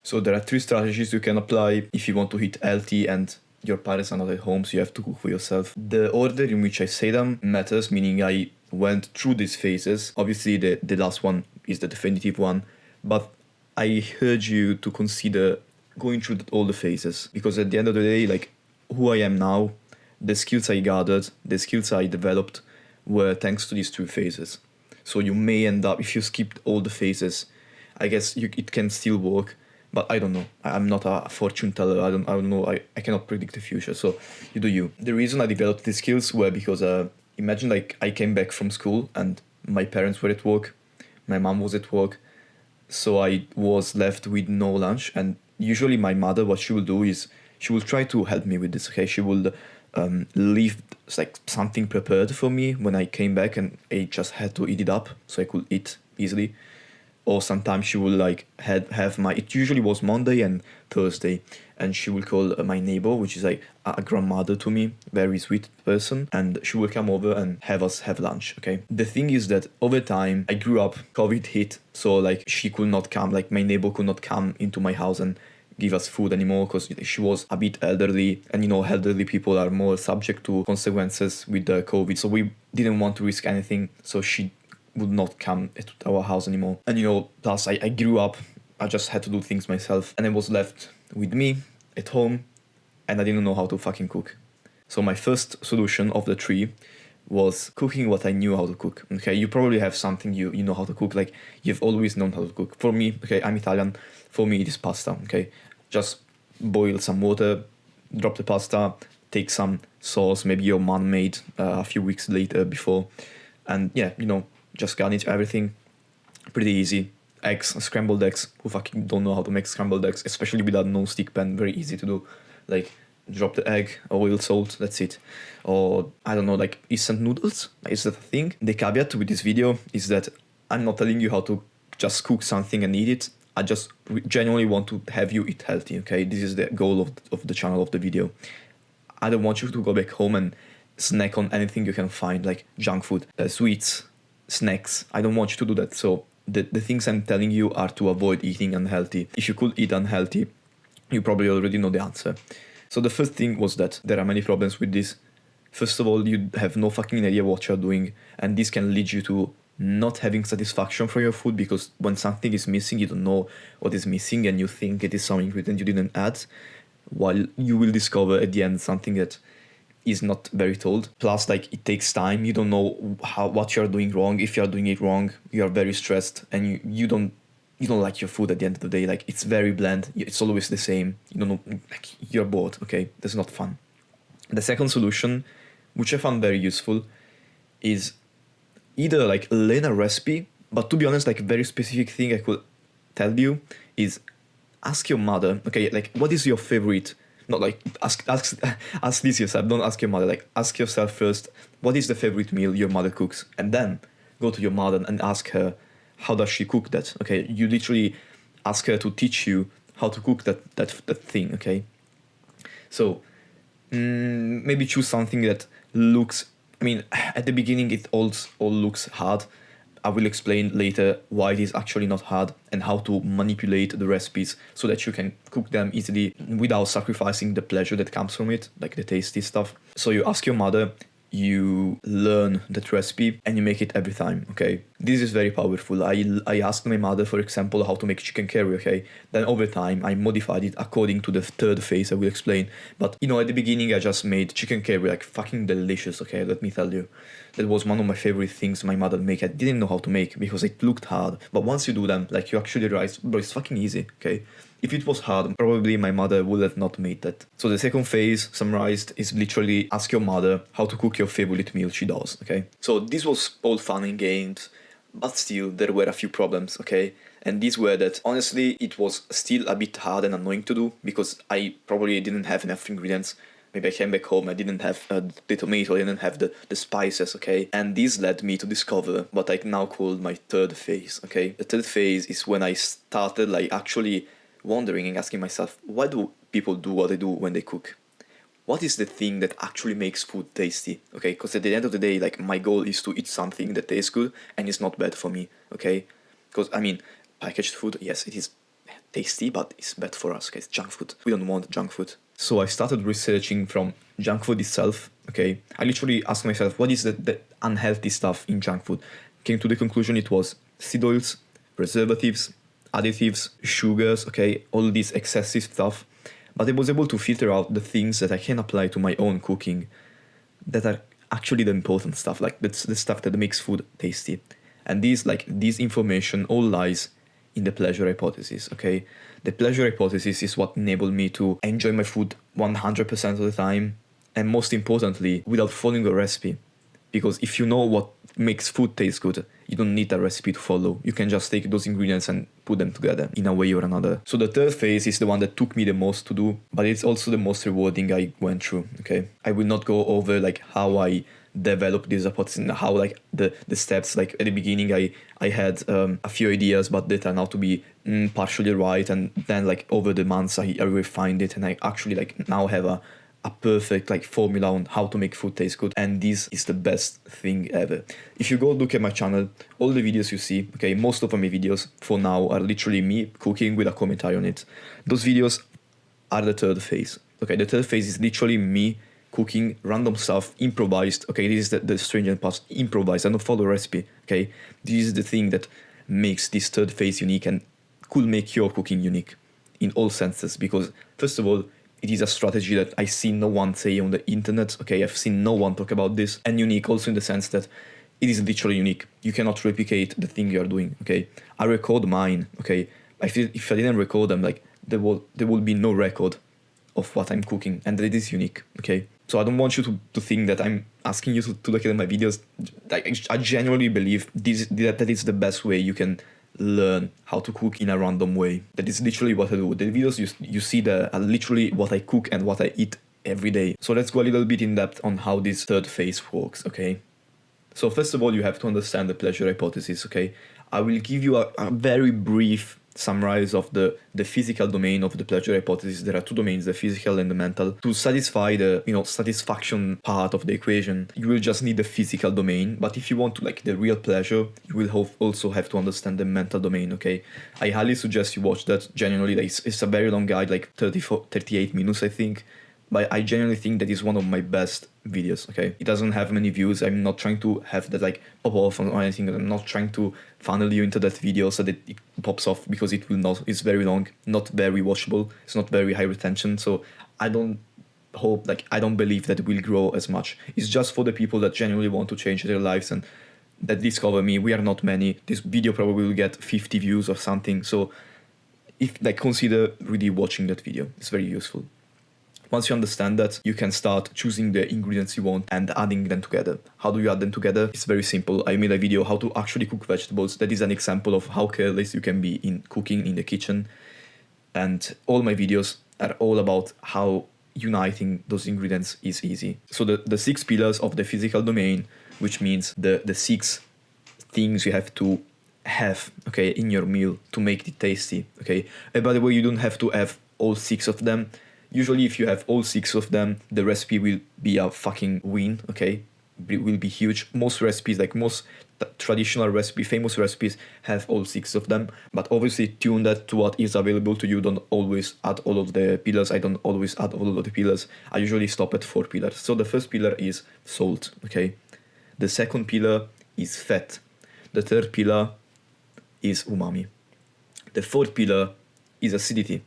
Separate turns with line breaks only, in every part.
So there are 3 strategies you can apply if you want to eat healthy and your parents are not at home, so you have to cook for yourself. The order in which I say them matters, meaning I went through these phases. Obviously, the last one is the definitive one, but I urge you to consider going through all the phases, because at the end of the day, like, who I am now, the skills I gathered, the skills I developed were thanks to these 2 phases. So you may end up, if you skipped all the phases, I guess it can still work, but I don't know. I'm not a fortune teller. I don't know. I cannot predict the future. So you do you. The reason I developed these skills were because imagine like I came back from school and my parents were at work, my mom was at work, so I was left with no lunch. And usually my mother, what she will do is she will try to help me with this. Okay, she will leave like something prepared for me when I came back, and I just had to eat it up so I could eat easily. Or sometimes she will like have my, it usually was Monday and Thursday, and she will call my neighbor, which is like a grandmother to me, very sweet person, and she will come over and have us have lunch. Okay, the thing is that over time I grew up, COVID hit, so like she could not come, like my neighbor could not come into my house and give us food anymore because she was a bit elderly, and you know, elderly people are more subject to consequences with the COVID, so we didn't want to risk anything, so she would not come to our house anymore. And you know, plus I grew up, I just had to do things myself, and I was left with me at home, and I didn't know how to fucking cook. So my first solution of the 3 was cooking what I knew how to cook. Okay, you probably have something you know how to cook, like you've always known how to cook. For me, okay, I'm Italian, for me it is pasta. Okay, just boil some water, drop the pasta, take some sauce, maybe your mom made a few weeks later before, and yeah, you know, just garnish everything. Pretty easy. Eggs, scrambled eggs. Who fucking don't know how to make scrambled eggs, especially with a non-stick pan? Very easy to do. Like, drop the egg, oil, salt, that's it. Or, I don't know, like instant noodles. Is that a thing? The caveat with this video is that I'm not telling you how to just cook something and eat it. I just genuinely want to have you eat healthy, okay? This is the goal of the channel, of the video. I don't want you to go back home and snack on anything you can find, like junk food, sweets, snacks. I don't want you to do that. So the things I'm telling you are to avoid eating unhealthy. If you could eat unhealthy, you probably already know the answer. So the first thing was that there are many problems with this. First of all, you have no fucking idea what you're doing, and this can lead you to not having satisfaction for your food, because when something is missing, you don't know what is missing, and you think it is some ingredient you didn't add, while you will discover at the end something that is not very told. Plus, like, it takes time. You don't know what you're doing wrong. If you're doing it wrong, you are very stressed, and you don't like your food at the end of the day. Like, it's very bland. It's always the same. You don't know, like, you're bored. Okay, that's not fun. The second solution, which I found very useful, is either like learn a recipe, but to be honest, like a very specific thing I could tell you is ask your mother. Okay, like, what is your favorite? Not like ask this yourself. Don't ask your mother. Like, ask yourself first, what is the favorite meal your mother cooks, and then go to your mother and ask her, how does she cook that? Okay, you literally ask her to teach you how to cook that thing. Okay, so maybe choose something that looks. I mean, at the beginning it all looks hard. I will explain later why it is actually not hard and how to manipulate the recipes so that you can cook them easily without sacrificing the pleasure that comes from it, like the tasty stuff. So you ask your mother, you learn that recipe, and you make it every time, okay? This is very powerful. I asked my mother, for example, how to make chicken curry, okay? Then over time, I modified it according to the third phase I will explain. But, you know, at the beginning, I just made chicken curry, like, fucking delicious, okay? Let me tell you. That was one of my favorite things my mother make. I didn't know how to make because it looked hard. But once you do them, like, you actually realize, bro, it's fucking easy, okay? If it was hard, probably my mother would have not made that. So the second phase, summarized, is literally ask your mother how to cook your favorite meal she does, okay? So this was all fun and games, but still there were a few problems, okay? And these were that, honestly, it was still a bit hard and annoying to do because I probably didn't have enough ingredients. Maybe I came back home, I didn't have the tomato, I didn't have the spices, okay? And this led me to discover what I now call my third phase, okay? The third phase is when I started, like, actually wondering and asking myself, why do people do what they do when they cook? What is the thing that actually makes food tasty, okay? Because at the end of the day, like, my goal is to eat something that tastes good and is not bad for me, okay? Because, I mean, packaged food, yes, it is tasty, but it's bad for us, okay? It's junk food. We don't want junk food. So I started researching from junk food itself, okay? I literally asked myself, what is the unhealthy stuff in junk food? Came to the conclusion it was seed oils, preservatives, additives, sugars, okay? All this excessive stuff. But I was able to filter out the things that I can apply to my own cooking that are actually the important stuff, like that's the stuff that makes food tasty. And this information all lies in the pleasure hypothesis, okay? The pleasure hypothesis is what enabled me to enjoy my food 100% of the time, and most importantly, without following a recipe. Because if you know what makes food taste good, you don't need a recipe to follow. You can just take those ingredients and put them together in a way or another. So the third phase is the one that took me the most to do, but it's also the most rewarding I went through, okay? I will not go over like how I developed this hypothesis and how like the steps. Like at the beginning I had a few ideas, but they turned out to be partially right, and then like over the months I refined it, and I actually like now have a perfect like formula on how to make food taste good, and this is the best thing ever. If you go look at my channel, all the videos you see, okay, most of my videos for now are literally me cooking with a commentary on it. Those videos are the third phase, okay? The third phase is literally me cooking random stuff, improvised, okay? This is the stringent part, improvised. I don't follow a recipe, okay? This is the thing that makes this third phase unique and could make your cooking unique in all senses, because first of all, it is a strategy that I see no one say on the internet, okay? I've seen no one talk about this, and unique also in the sense that it is literally unique. You cannot replicate the thing you are doing, okay? I record mine, okay? I feel if I didn't record them, like there will be no record of what I'm cooking, and it is unique, okay? So I don't want you to think that I'm asking you to look at my videos. Like, I genuinely believe that is the best way you can learn how to cook in a random way. That is literally what I do. The videos you see there are literally what I cook and what I eat every day. So let's go a little bit in depth on how this third phase works, okay? So first of all, you have to understand the pleasure hypothesis, okay? I will give you a very brief summarize of the physical domain of the pleasure hypothesis. There are two domains, the physical and the mental. To satisfy the satisfaction part of the equation, you will just need the physical domain. But if you want to like the real pleasure, you will also have to understand the mental domain, okay? I highly suggest you watch that. Genuinely, it's a very long guide, like 38 minutes, I think. But I genuinely think that is one of my best videos, okay? It doesn't have many views. I'm not trying to have that like pop off or anything. I'm not trying to funnel you into that video so that it pops off, because it will not. It's very long, not very watchable. It's not very high retention. So I don't believe that it will grow as much. It's just for the people that genuinely want to change their lives and that discover me. We are not many. This video probably will get 50 views or something. So if consider really watching that video. It's very useful. Once you understand that, you can start choosing the ingredients you want and adding them together. How do you add them together? It's very simple. I made a video how to actually cook vegetables. That is an example of how careless you can be in cooking in the kitchen. And all my videos are all about how uniting those ingredients is easy. So the 6 pillars of the physical domain, which means the 6 things you have to have, okay, in your meal to make it tasty, okay? And by the way, you don't have to have all 6 of them. Usually if you have all 6 of them, the recipe will be a fucking win, okay? It will be huge. Most recipes, like most traditional recipe, famous recipes, have all 6 of them. But obviously tune that to what is available to you. Don't always add all of the pillars. I don't always add all of the pillars. I usually stop at 4 pillars. So the first pillar is salt, okay? The second pillar is fat. The third pillar is umami. The fourth pillar is acidity.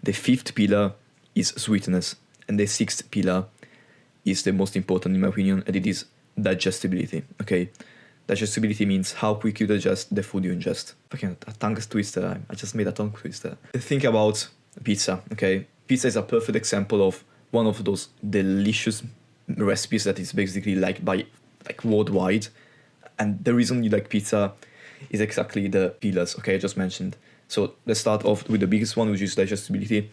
The fifth pillar is sweetness, and the 6th pillar is the most important in my opinion, and it is digestibility, okay? Digestibility means how quick you digest the food you ingest. Fucking a tongue twister, I just made a tongue twister. Think about pizza, okay? Pizza is a perfect example of one of those delicious recipes that is basically liked by like worldwide, and the reason you like pizza is exactly the pillars, okay, I just mentioned. So let's start off with the biggest one, which is digestibility.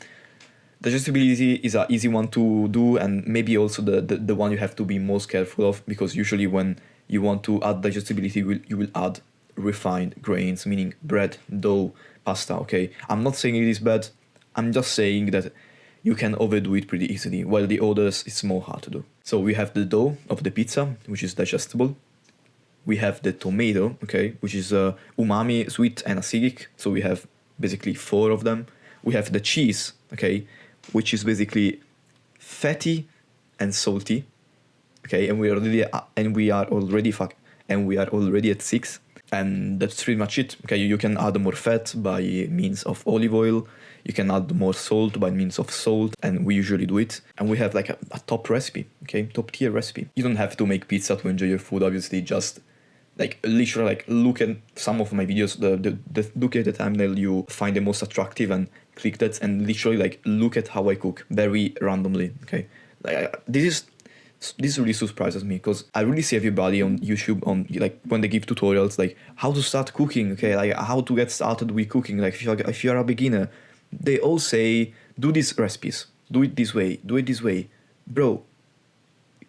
Digestibility is an easy one to do, and maybe also the one you have to be most careful of, because usually when you want to add digestibility, you will add refined grains, meaning bread, dough, pasta, okay? I'm not saying it is bad, I'm just saying that you can overdo it pretty easily, while the others it's more hard to do. So we have the dough of the pizza, which is digestible. We have the tomato, okay, which is umami, sweet and acidic. So we have basically 4 of them. We have the cheese, okay, which is basically fatty and salty, okay, and we are already at 6, and that's pretty much it. Okay, you can add more fat by means of olive oil, you can add more salt by means of salt, and we usually do it. And we have like a top recipe, okay, top tier recipe. You don't have to make pizza to enjoy your food, obviously. Just like literally like look at some of my videos, look at the thumbnail you find the most attractive and click that, and literally like look at how I cook very randomly, okay. Like this really surprises me, because I really see everybody on YouTube on like when they give tutorials like how to start cooking, okay, like how to get started with cooking. Like if you're a beginner, they all say do these recipes, do it this way. Bro,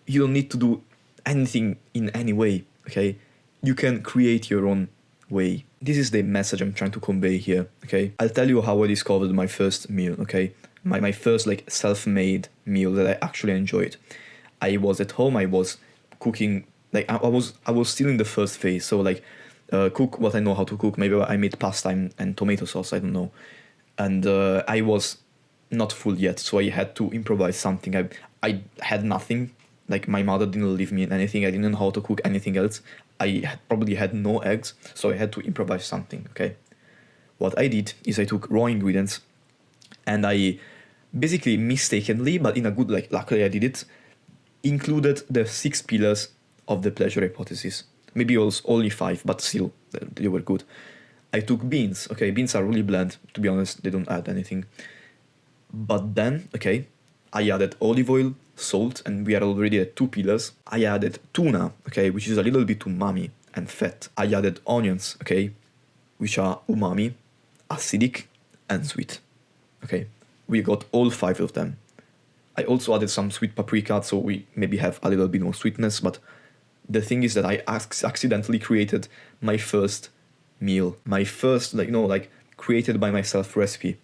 you don't need to do anything in any way, okay? You can create your own way. This is the message I'm trying to convey here, okay? I'll tell you how I discovered my first meal, okay? My first like self-made meal that I actually enjoyed. I was at home, I was cooking, like I was still in the first phase, so like cook what I know how to cook. Maybe I made pasta and tomato sauce, I don't know. And I was not full yet, so I had to improvise something. I had nothing, like my mother didn't leave me anything, I didn't know how to cook anything else. I probably had no eggs, so I had to improvise something, okay? What I did is I took raw ingredients and I basically mistakenly, but in a good, like luckily I did it, included the 6 pillars of the pleasure hypothesis. Maybe it was only 5, but still, they were good. I took beans, okay, beans are really bland, to be honest, they don't add anything. But then, okay, I added olive oil, salt, and we are already at 2 pillars. I added tuna, okay, which is a little bit umami and fat. I added onions, okay, which are umami, acidic, and sweet, okay. We got all 5 of them. I also added some sweet paprika, so we maybe have a little bit more sweetness, but the thing is that I accidentally created my first meal, my first, like created by myself recipe.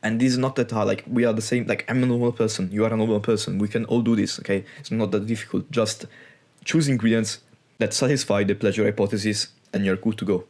And this is not that hard, like we are the same, like I'm a normal person, you are a normal person, we can all do this, okay? It's not that difficult, just choose ingredients that satisfy the pleasure hypothesis and you're good to go.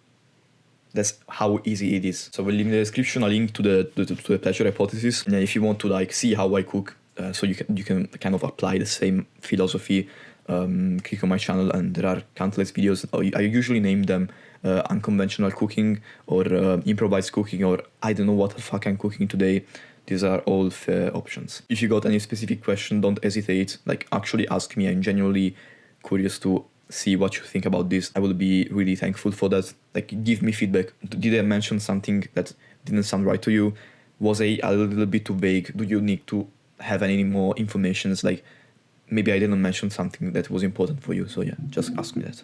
That's how easy it is. So we'll leave in the description a link to the pleasure hypothesis, and if you want to like see how I cook, so you can kind of apply the same philosophy, click on my channel, and there are countless videos. I usually name them unconventional cooking or improvised cooking, or I don't know what the fuck I'm cooking today. These are all fair options. If you got any specific question, don't hesitate, like actually ask me. I'm genuinely curious to see what you think about this. I will be really thankful for that. Like give me feedback. Did I mention something that didn't sound right to you? Was I a little bit too vague? Do you need to have any more information? Like maybe I didn't mention something that was important for you. So yeah, just ask me that.